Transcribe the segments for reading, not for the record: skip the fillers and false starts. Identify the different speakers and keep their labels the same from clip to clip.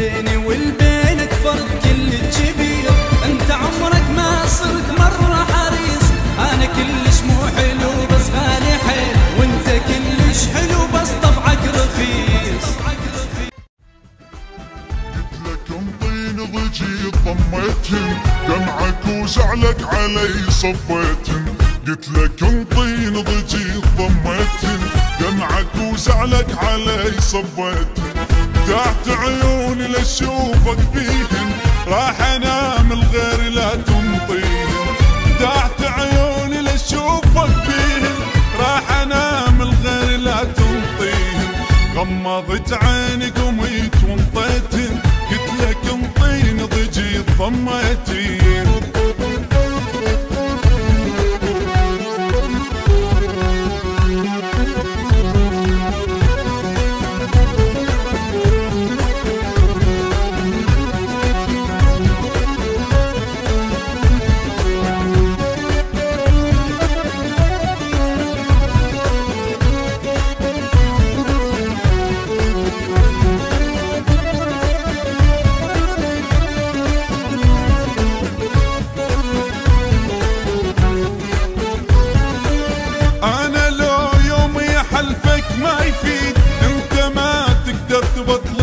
Speaker 1: بيني والبينك فرق كل كبير، انت عمرك ما صرت مرة حريص، انا كلش مو حلو بس غالي حيل، وانت كلش حلو بس طبعك رخيص.
Speaker 2: قلتلك انطيني ضجي ضميتن، دمعك وزعلك علي صبيتن. قلتلك انطيني ضجي ضميتن، دمعك وزعلك علي صبيتن. تحت عيوني لاشوفك بيهن، راح انام الغير لا تنطيهن. تحت عيوني لاشوفك بيهن، راح انام الغير لا تنطيهن. غمضت عيني قميت وانطيتن، قلتلك انطيني ضجي ضميتن.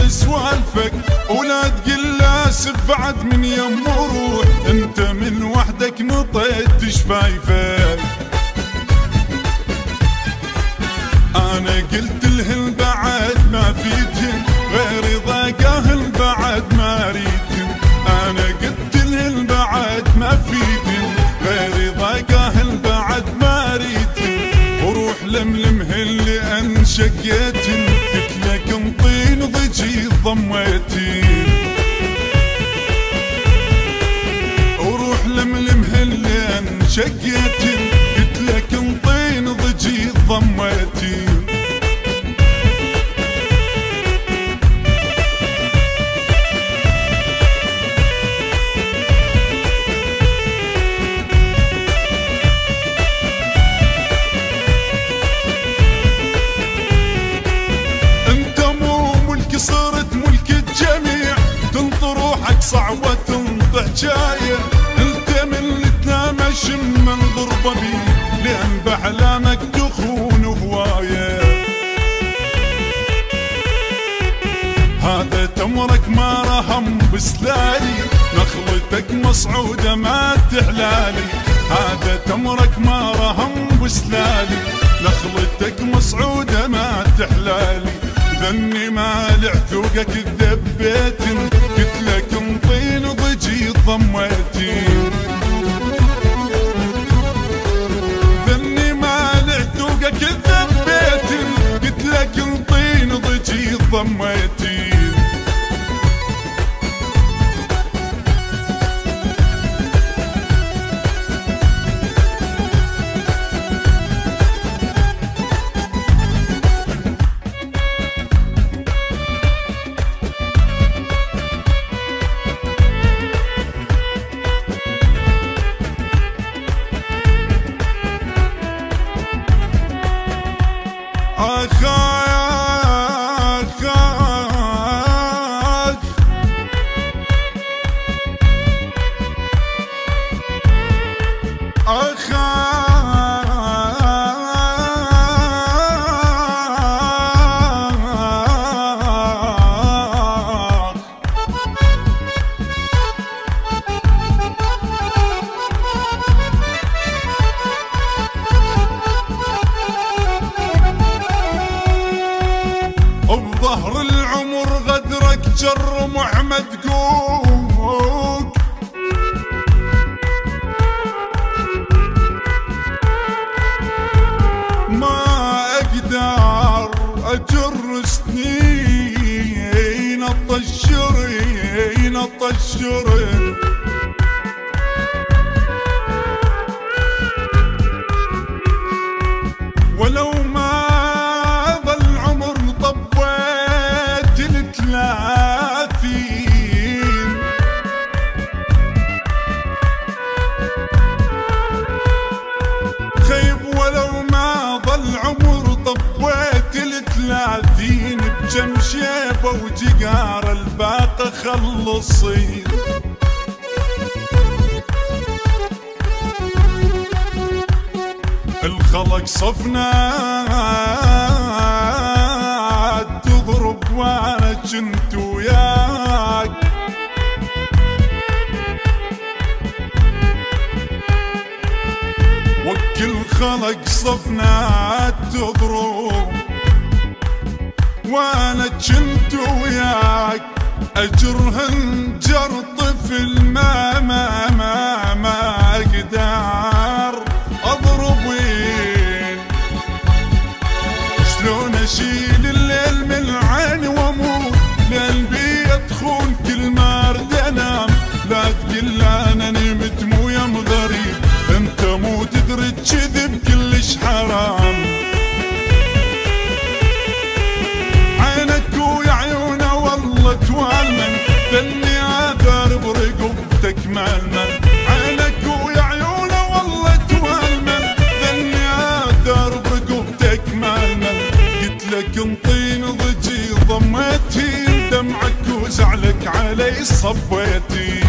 Speaker 2: سوالفك ولا تقل اسف بعد من يم وروح، انت من وحدك نطيت شفايفك. انا قلت لهن بعد ما فيدهن، غير ضاقاهن بعد ما ريدهن. انا قلت لهن بعد ما فيدهن، غير ضاقاهن بعد ما ريدهن. وروح لملمهن لان شقيتهن، قلتلك انطيني ضجي ضميتين. وروح لملمهن لان شقيتن، قلتلك انطيني ضجي ضميتين. صرت ملك الجميع، تنطر روحك صعوة تنطع جاية. انت من اللي تنام اشم منظر ضبي، لان باحلامك تخون هواية. هذا تمرك ما رهم بسلالي، نخلتك مصعودة ما تحلالي. هذا تمرك ما رهم بسلالي، نخلتك مصعودة ما تحلالي. ذني مالع ذوقك ذبيتن، قلتلك انطيني ضجي ضميتن. ذني مالع ذوقك ذبيتن، قلتلك انطيني ضجي ضميتن. بظهر العمر غدرك جر محمد قوق، ما اقدر اجر سنين الطشرين الطشرين. ولو ما ظل عمر طبيت ال30، خيب ولو ما ظل عمر طبيت ال30، بجم شيبه وجقار الباقي مخلصين. الخلق صفنا تضرب وانا جنت وياك، وكل خلق صفنا تضرب وانا جنت وياك، اجرهن جر طفل ما اقدر اضرب وين. شلون اشيل الليل من العين واموت لقلبي يطخون كل ما ارد انام، لا تقل انا نمت مو يم غريب، انت مو تدري كذب كلش حرام. عينك ويا عيونه والله توالمن، ذني اثار برقبتك مالمن. عينك ويا عيونه والله توالمن، ذني اثار برقبتك مالمن. قلت لك انطيني ضجي ضميتي، دمعك وزعلك علي صبيتي.